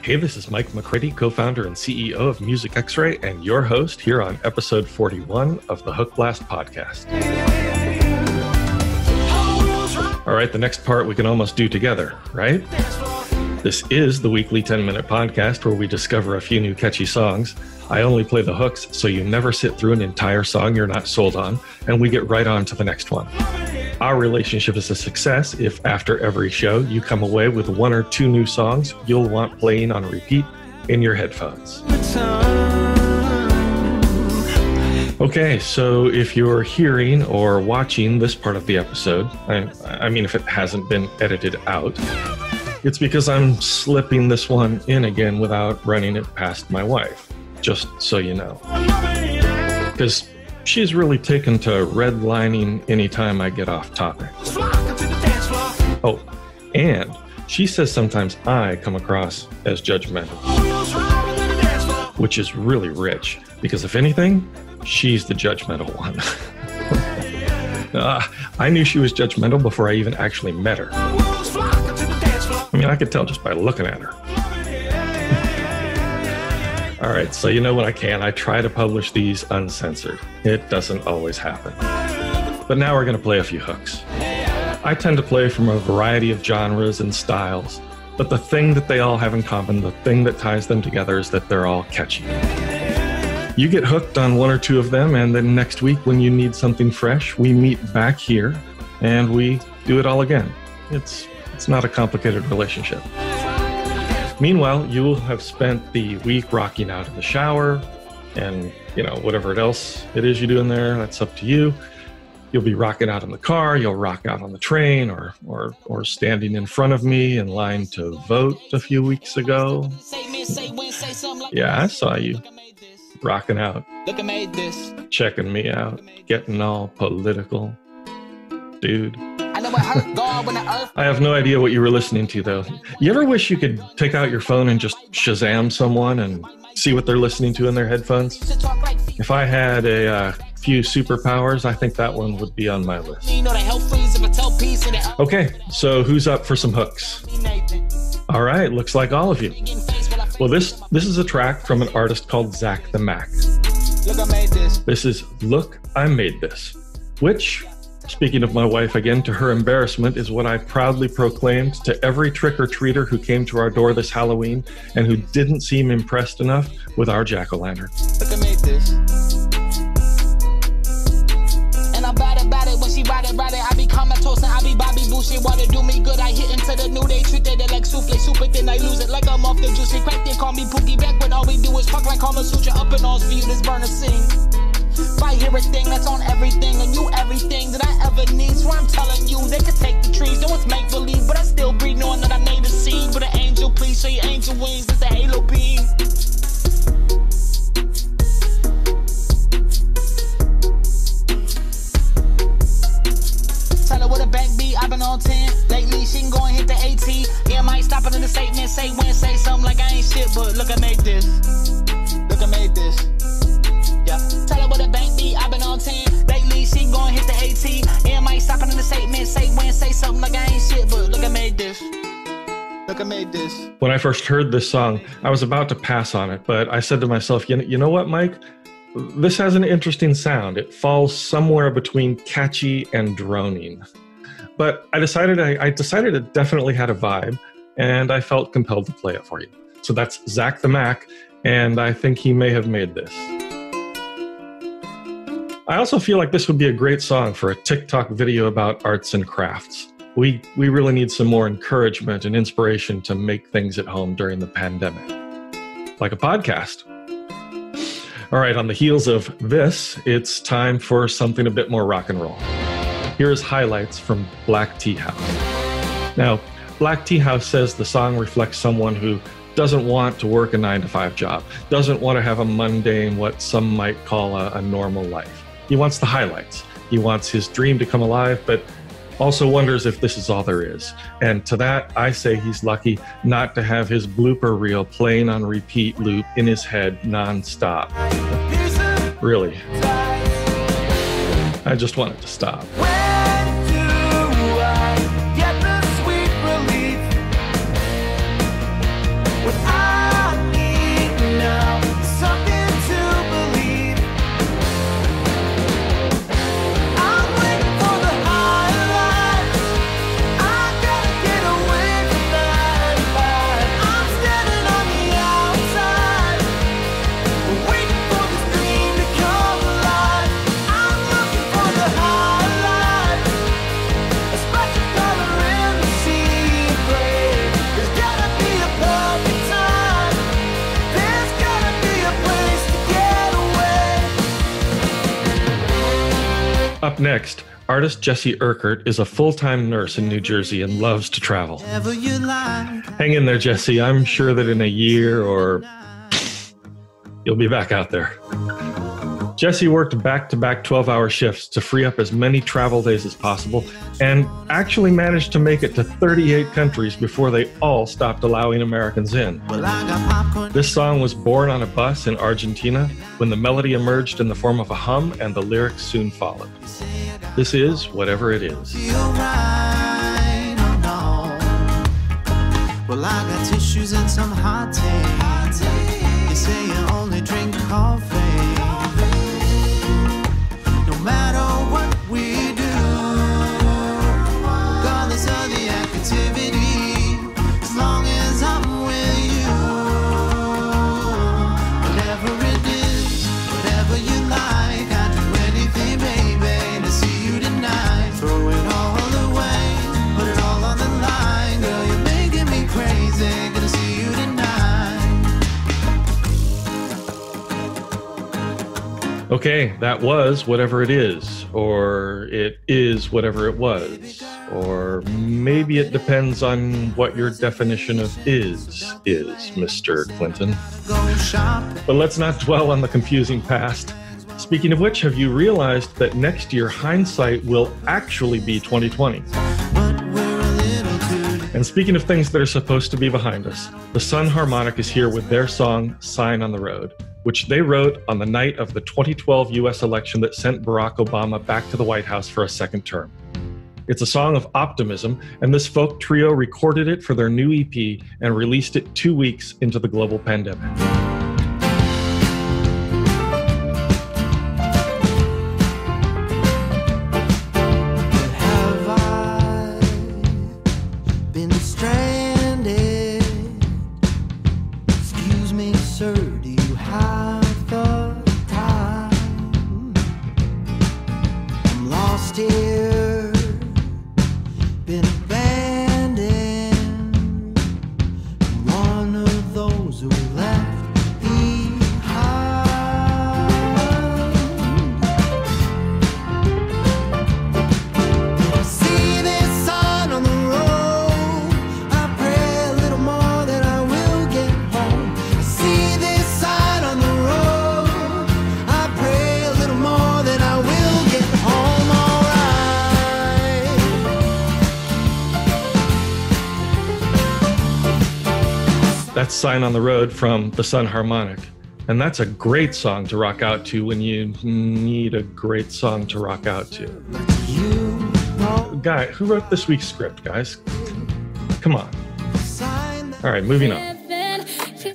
Hey, this is Mike McCready, co-founder and CEO of Music X-Ray, and your host here on episode 41 of the Hookblast podcast. All right, the next part we can almost do together, right? This is the weekly 10-minute podcast where we discover a few new catchy songs. I only play the hooks, so you never sit through an entire song you're not sold on, and we get right on to the next one. Our relationship is a success if after every show you come away with one or two new songs you'll want playing on repeat in your headphones. Okay, so if you're hearing or watching this part of the episode, I mean if it hasn't been edited out, it's because I'm slipping this one in again without running it past my wife, just so you know. Because she's really taken to redlining anytime I get off topic. Oh, and she says sometimes I come across as judgmental, which is really rich, because if anything, she's the judgmental one. I knew she was judgmental before I even actually met her. I mean, I could tell just by looking at her. All right, so you know what I can. I try to publish these uncensored. It doesn't always happen. But now we're going to play a few hooks. I tend to play from a variety of genres and styles, but the thing that they all have in common, the thing that ties them together, is that they're all catchy. You get hooked on one or two of them, and then next week when you need something fresh, we meet back here and we do it all again. It's not a complicated relationship. Meanwhile, you will have spent the week rocking out in the shower and, whatever else it is you do in there, that's up to you. You'll be rocking out in the car, you'll rock out on the train or standing in front of me in line to vote a few weeks ago. Yeah, I saw you rocking out, checking me out, getting all political. Dude. I have no idea what you were listening to, though. You ever wish you could take out your phone and just Shazam someone and see what they're listening to in their headphones? If I had a few superpowers, I think that one would be on my list. Okay, so who's up for some hooks? All right, looks like all of you. Well, this is a track from an artist called ZackThaMack. This is Look, I Made This, which, speaking of my wife again, to her embarrassment, is what I proudly proclaimed to every trick-or-treater who came to our door this Halloween and who didn't seem impressed enough with our jack-o'-lantern. Look, I made this. And I'm bad about it when she ride it. I be comatose and I be Bobby Boo. She wanna do me good, I hit into the new. They treat it like souffle, super thin, I lose it like I'm off the juice. They crack, they call me Pookie back when all we do is fuck like Kama Sutra. Up and all for you, this burner sing. If I hear a thing that's on everything and you everything that I ever need, so I'm telling you they could take the trees. No, it's make believe, but I still breathe knowing that I made a seed. But an angel, please show your angel wings. It's a halo beam. Tell her what a bank be. I've been on 10 lately. She can go and hit the AT. Yeah, I might stop it in the statement, say when, say something like I ain't shit. But look, I made this. Look, I made this. Yeah. Tell her what a bank be, I've been on 10 lately, she gon' hit the AT. Yeah, I might stop it in the statement, say when, say something like I ain't shit, but look, I made this. Look, I made this. When I first heard this song, I was about to pass on it, but I said to myself, you know what, Mike? This has an interesting sound. It falls somewhere between catchy and droning. But I decided it definitely had a vibe, and I felt compelled to play it for you. So that's ZackThaMack, and I think he may have made this. I also feel like this would be a great song for a TikTok video about arts and crafts. We really need some more encouragement and inspiration to make things at home during the pandemic. Like a podcast. All right, on the heels of this, it's time for something a bit more rock and roll. Here's Highlights from Black Tea House. Now, Black Tea House says the song reflects someone who doesn't want to work a 9-to-5 job, doesn't want to have a mundane, what some might call a normal life. He wants the highlights. He wants his dream to come alive, but also wonders if this is all there is. And to that, I say he's lucky not to have his blooper reel playing on repeat loop in his head nonstop. Really. I just want it to stop. With Up next, artist Jessie Erckert is a full-time nurse in New Jersey and loves to travel. Hang in there, Jessie. I'm sure that in a year or you'll be back out there. Jessie worked back-to-back 12-hour shifts to free up as many travel days as possible and actually managed to make it to 38 countries before they all stopped allowing Americans in. This song was born on a bus in Argentina when the melody emerged in the form of a hum and the lyrics soon followed. This is Whatever It Is. Well, I got tissues and some hot tea. You say you only drink coffee. No matter what we do, regardless of the activity, as long as I'm with you. Whatever it is, whatever you like, I'd do anything, baby, to see you tonight. Throw it all away, put it all on the line, girl, you're making me crazy, gonna see you tonight. Okay, that was Whatever It Is, or it is whatever it was, or maybe it depends on what your definition of is, Mr. Clinton. But let's not dwell on the confusing past. Speaking of which, have you realized that next year hindsight will actually be 2020? And speaking of things that are supposed to be behind us, the Sun Harmonic is here with their song, Sign on the Road, which they wrote on the night of the 2012 US election that sent Barack Obama back to the White House for a second term. It's a song of optimism, and this folk trio recorded it for their new EP and released it 2 weeks into the global pandemic. That's Sign on the Road from the Sun Harmonic. And that's a great song to rock out to when you need a great song to rock out to. Guy, who wrote this week's script, guys? Come on. All right, moving on.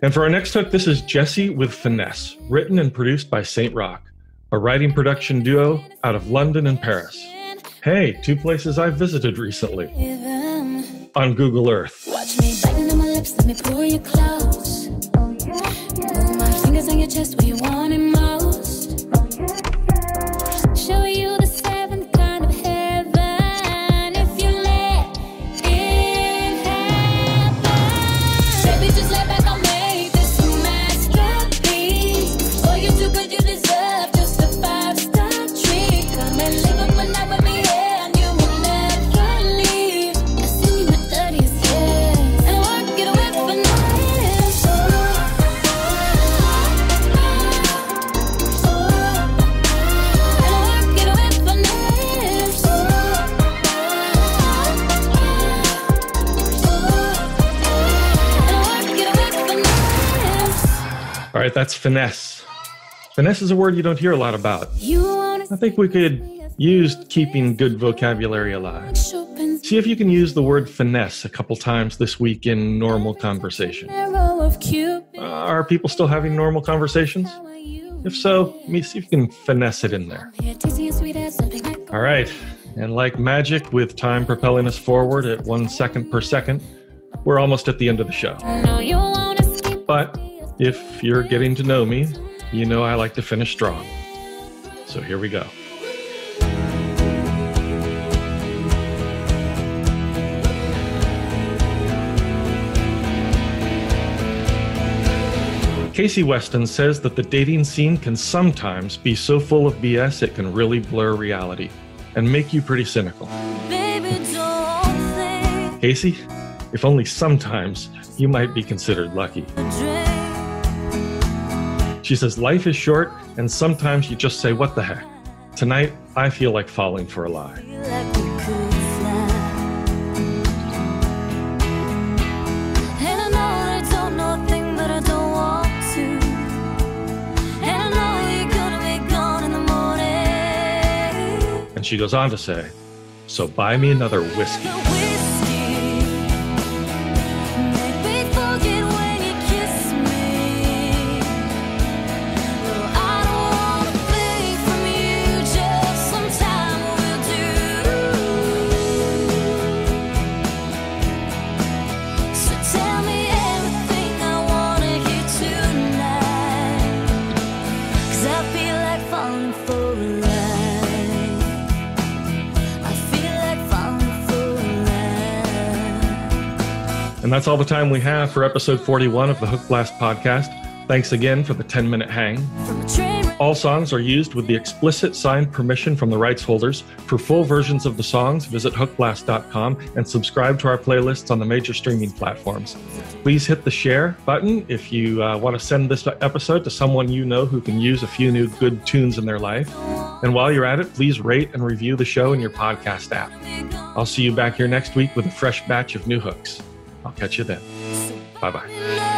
And for our next hook, this is Jessie with Finesse, written and produced by Saint Rock, a writing production duo out of London and Paris. Hey, two places I've visited recently on Google Earth. Watch me biting on my lips, let me pull you close. Move my fingers on your chest where you want it most. Show you the seventh kind of heaven if you let it happen. Baby, just lay back, I'll make this a masterpiece. Oh, you're too good, you deserve just a 5-star treat. Come and live up a night with me, yeah, and you will never leave. I send you my dirtiest kiss, and I work it away for nights. All right, that's finesse. Finesse is a word you don't hear a lot about. I think we could use keeping good vocabulary alive. See if you can use the word finesse a couple times this week in normal conversation. Are people still having normal conversations? If so, let me see if you can finesse it in there. All right, and like magic, with time propelling us forward at 1 second per second, we're almost at the end of the show. But if you're getting to know me, you know I like to finish strong. So here we go. Casey Weston says that the dating scene can sometimes be so full of BS it can really blur reality and make you pretty cynical. Casey, if only sometimes you might be considered lucky. She says life is short and sometimes you just say, what the heck? Tonight, I feel like falling for a lie. And she goes on to say, so buy me another whiskey. And that's all the time we have for episode 41 of the Hookblast podcast. Thanks again for the 10-minute hang. All songs are used with the explicit signed permission from the rights holders. For full versions of the songs, visit hookblast.com and subscribe to our playlists on the major streaming platforms. Please hit the share button if you want to send this episode to someone you know who can use a few new good tunes in their life. And while you're at it, please rate and review the show in your podcast app. I'll see you back here next week with a fresh batch of new hooks. I'll catch you then. Bye-bye.